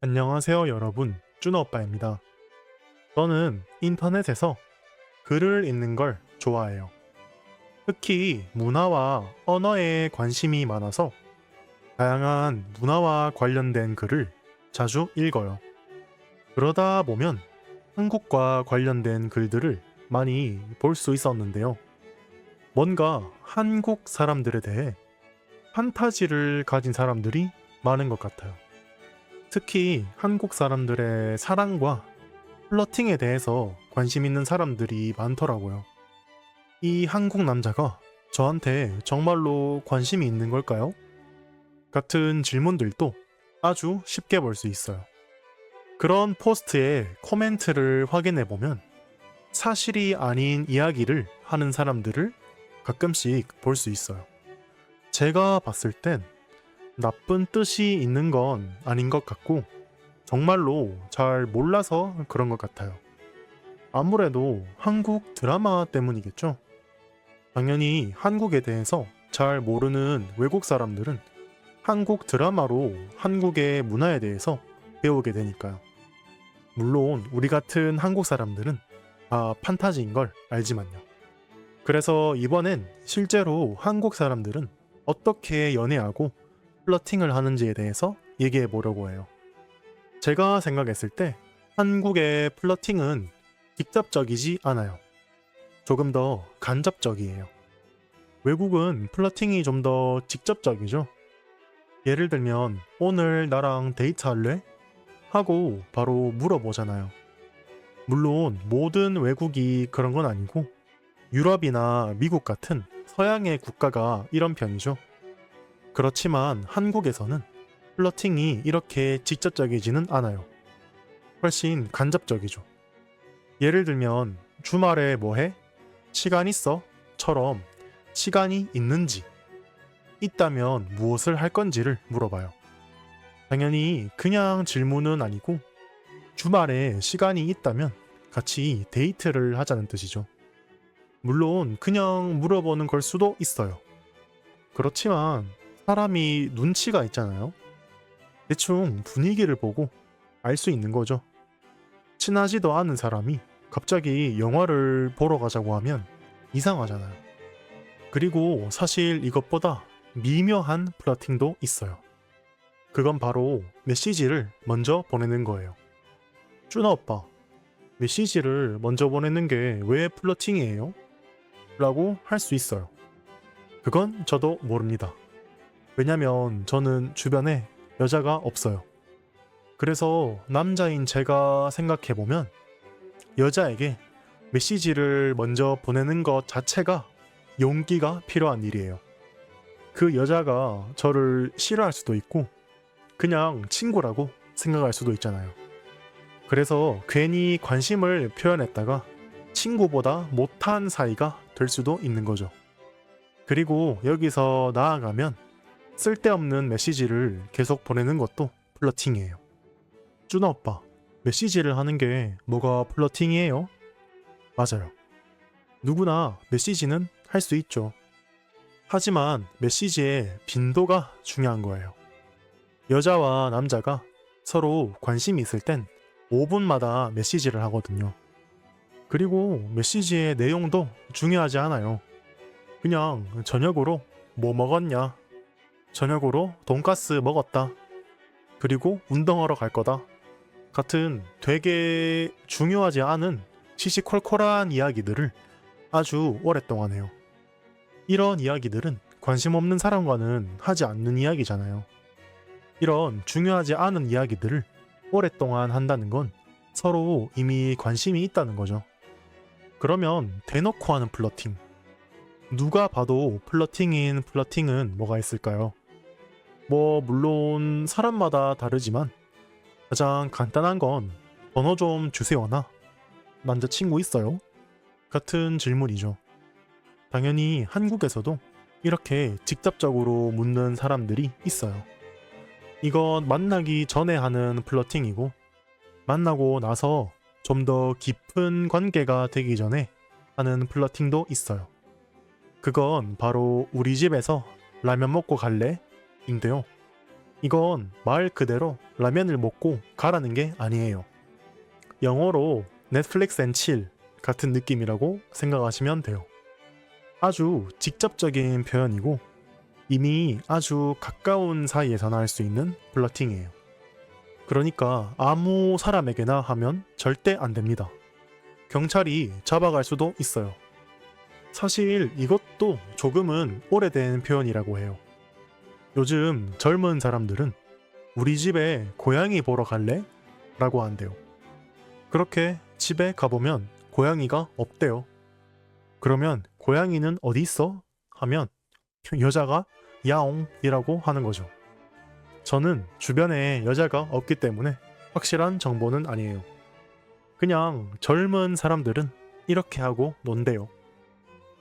안녕하세요 여러분, 쭈노오빠입니다. 저는 인터넷에서 글을 읽는 걸 좋아해요. 특히 문화와 언어에 관심이 많아서 다양한 문화와 관련된 글을 자주 읽어요. 그러다 보면 한국과 관련된 글들을 많이 볼 수 있었는데요. 뭔가 한국 사람들에 대해 판타지를 가진 사람들이 많은 것 같아요. 특히 한국 사람들의 사랑과 플러팅에 대해서 관심 있는 사람들이 많더라고요. 이 한국 남자가 저한테 정말로 관심이 있는 걸까요? 같은 질문들도 아주 쉽게 볼 수 있어요. 그런 포스트의 코멘트를 확인해 보면 사실이 아닌 이야기를 하는 사람들을 가끔씩 볼 수 있어요. 제가 봤을 땐 나쁜 뜻이 있는 건 아닌 것 같고 정말로 잘 몰라서 그런 것 같아요. 아무래도 한국 드라마 때문이겠죠? 당연히 한국에 대해서 잘 모르는 외국 사람들은 한국 드라마로 한국의 문화에 대해서 배우게 되니까요. 물론 우리 같은 한국 사람들은 다 판타지인 걸 알지만요. 그래서 이번엔 실제로 한국 사람들은 어떻게 연애하고 플러팅을 하는지에 대해서 얘기해 보려고 해요. 제가 생각했을 때 한국의 플러팅은 직접적이지 않아요. 조금 더 간접적이에요. 외국은 플러팅이 좀 더 직접적이죠. 예를 들면 오늘 나랑 데이트할래? 하고 바로 물어보잖아요. 물론 모든 외국이 그런 건 아니고 유럽이나 미국 같은 서양의 국가가 이런 편이죠. 그렇지만 한국에서는 플러팅이 이렇게 직접적이지는 않아요. 훨씬 간접적이죠. 예를 들면 주말에 뭐 해? 시간 있어? 처럼 시간이 있는지, 있다면 무엇을 할 건지를 물어봐요. 당연히 그냥 질문은 아니고 주말에 시간이 있다면 같이 데이트를 하자는 뜻이죠. 물론 그냥 물어보는 걸 수도 있어요. 그렇지만 사람이 눈치가 있잖아요. 대충 분위기를 보고 알 수 있는 거죠. 친하지도 않은 사람이 갑자기 영화를 보러 가자고 하면 이상하잖아요. 그리고 사실 이것보다 미묘한 플러팅도 있어요. 그건 바로 메시지를 먼저 보내는 거예요. 쭈나 오빠, 메시지를 먼저 보내는 게 왜 플러팅이에요? 라고 할 수 있어요. 그건 저도 모릅니다. 왜냐면 저는 주변에 여자가 없어요. 그래서 남자인 제가 생각해보면 여자에게 메시지를 먼저 보내는 것 자체가 용기가 필요한 일이에요. 그 여자가 저를 싫어할 수도 있고 그냥 친구라고 생각할 수도 있잖아요. 그래서 괜히 관심을 표현했다가 친구보다 못한 사이가 될 수도 있는 거죠. 그리고 여기서 나아가면 쓸데없는 메시지를 계속 보내는 것도 플러팅이에요. 쭈나 오빠, 메시지를 하는 게 뭐가 플러팅이에요? 맞아요. 누구나 메시지는 할 수 있죠. 하지만 메시지의 빈도가 중요한 거예요. 여자와 남자가 서로 관심이 있을 땐 5분마다 메시지를 하거든요. 그리고 메시지의 내용도 중요하지 않아요. 그냥 저녁으로 뭐 먹었냐? 저녁으로 돈가스 먹었다. 그리고 운동하러 갈 거다. 같은 되게 중요하지 않은 시시콜콜한 이야기들을 아주 오랫동안 해요. 이런 이야기들은 관심 없는 사람과는 하지 않는 이야기잖아요. 이런 중요하지 않은 이야기들을 오랫동안 한다는 건 서로 이미 관심이 있다는 거죠. 그러면 대놓고 하는 플러팅. 누가 봐도 플러팅인 플러팅은 뭐가 있을까요? 물론 사람마다 다르지만 가장 간단한 건 번호 좀 주세요나 남자친구 있어요? 같은 질문이죠. 당연히 한국에서도 이렇게 직접적으로 묻는 사람들이 있어요. 이건 만나기 전에 하는 플러팅이고 만나고 나서 좀 더 깊은 관계가 되기 전에 하는 플러팅도 있어요. 그건 바로 우리 집에서 라면 먹고 갈래? 인데요. 이건 말 그대로 라면을 먹고 가라는 게 아니에요. 영어로 넷플릭스 앤 칠 같은 느낌이라고 생각하시면 돼요. 아주 직접적인 표현이고 이미 아주 가까운 사이에서나 할 수 있는 플러팅이에요. 그러니까 아무 사람에게나 하면 절대 안 됩니다. 경찰이 잡아갈 수도 있어요. 사실 이것도 조금은 오래된 표현이라고 해요. 요즘 젊은 사람들은 우리 집에 고양이 보러 갈래? 라고 한대요. 그렇게 집에 가보면 고양이가 없대요. 그러면 고양이는 어디 있어? 하면 여자가 야옹이라고 하는 거죠. 저는 주변에 여자가 없기 때문에 확실한 정보는 아니에요. 그냥 젊은 사람들은 이렇게 하고 논대요.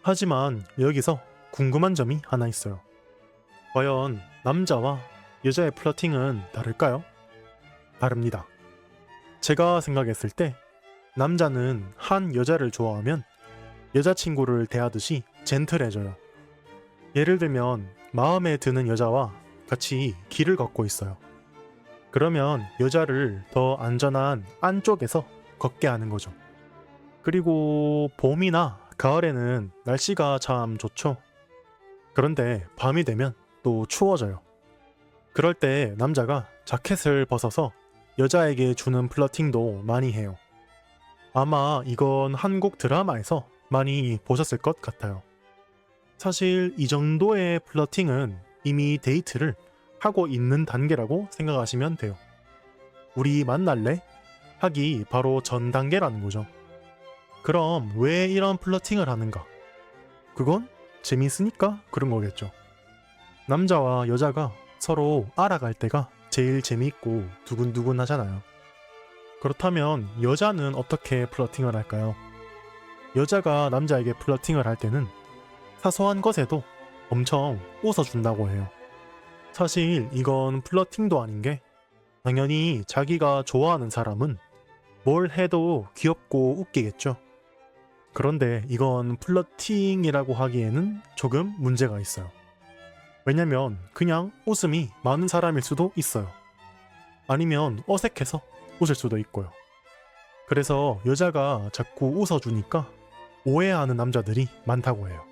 하지만 여기서 궁금한 점이 하나 있어요. 과연 남자와 여자의 플러팅은 다를까요? 다릅니다. 제가 생각했을 때 남자는 한 여자를 좋아하면 여자친구를 대하듯이 젠틀해져요. 예를 들면 마음에 드는 여자와 같이 길을 걷고 있어요. 그러면 여자를 더 안전한 안쪽에서 걷게 하는 거죠. 그리고 봄이나 가을에는 날씨가 참 좋죠. 그런데 밤이 되면 또 추워져요. 그럴 때 남자가 자켓을 벗어서 여자에게 주는 플러팅도 많이 해요. 아마 이건 한국 드라마에서 많이 보셨을 것 같아요. 사실 이 정도의 플러팅은 이미 데이트를 하고 있는 단계라고 생각하시면 돼요. 우리 만날래? 하기 바로 전 단계라는 거죠. 그럼 왜 이런 플러팅을 하는가? 그건 재밌으니까 그런 거겠죠. 남자와 여자가 서로 알아갈 때가 제일 재미있고 두근두근 하잖아요. 그렇다면 여자는 어떻게 플러팅을 할까요? 여자가 남자에게 플러팅을 할 때는 사소한 것에도 엄청 웃어준다고 해요. 사실 이건 플러팅도 아닌 게 당연히 자기가 좋아하는 사람은 뭘 해도 귀엽고 웃기겠죠. 그런데 이건 플러팅이라고 하기에는 조금 문제가 있어요. 왜냐면 그냥 웃음이 많은 사람일 수도 있어요. 아니면 어색해서 웃을 수도 있고요. 그래서 여자가 자꾸 웃어주니까 오해하는 남자들이 많다고 해요.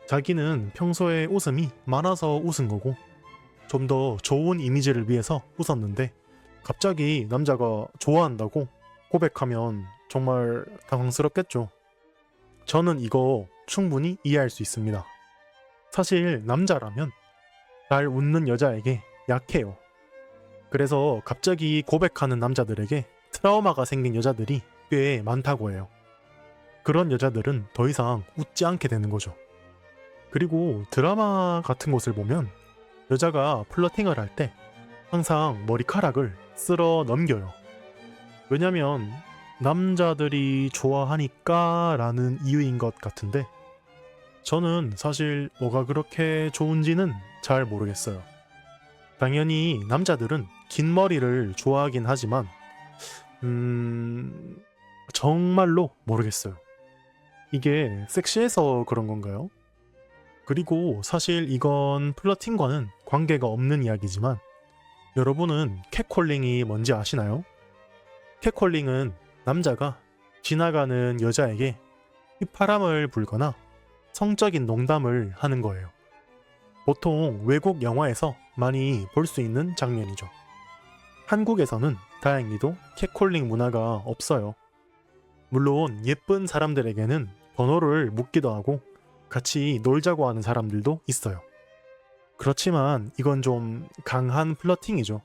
자기는 평소에 웃음이 많아서 웃은 거고 좀 더 좋은 이미지를 위해서 웃었는데 갑자기 남자가 좋아한다고 고백하면 정말 당황스럽겠죠. 저는 이거 충분히 이해할 수 있습니다. 사실 남자라면 잘 웃는 여자에게 약해요. 그래서 갑자기 고백하는 남자들에게 트라우마가 생긴 여자들이 꽤 많다고 해요. 그런 여자들은 더 이상 웃지 않게 되는 거죠. 그리고 드라마 같은 곳을 보면 여자가 플러팅을 할 때 항상 머리카락을 쓸어 넘겨요. 왜냐면 남자들이 좋아하니까 라는 이유인 것 같은데 저는 사실 뭐가 그렇게 좋은지는 잘 모르겠어요. 당연히 남자들은 긴 머리를 좋아하긴 하지만 정말로 모르겠어요. 이게 섹시해서 그런 건가요? 그리고 사실 이건 플러팅과는 관계가 없는 이야기지만 여러분은 캣콜링이 뭔지 아시나요? 캣콜링은 남자가 지나가는 여자에게 휘파람을 불거나 성적인 농담을 하는 거예요. 보통 외국 영화에서 많이 볼 수 있는 장면이죠. 한국에서는 다행히도 캣콜링 문화가 없어요. 물론 예쁜 사람들에게는 번호를 묻기도 하고 같이 놀자고 하는 사람들도 있어요. 그렇지만 이건 좀 강한 플러팅이죠.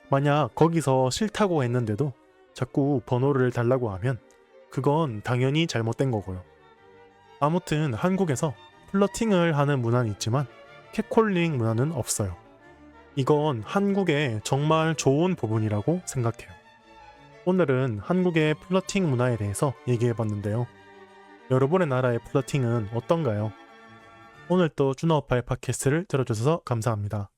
만약 거기서 싫다고 했는데도 자꾸 번호를 달라고 하면 그건 당연히 잘못된 거고요. 아무튼 한국에서 플러팅을 하는 문화는 있지만 캣콜링 문화는 없어요. 이건 한국의 정말 좋은 부분이라고 생각해요. 오늘은 한국의 플러팅 문화에 대해서 얘기해봤는데요. 여러분의 나라의 플러팅은 어떤가요? 오늘 또 준호오빠의 팟캐스트를 들어주셔서 감사합니다.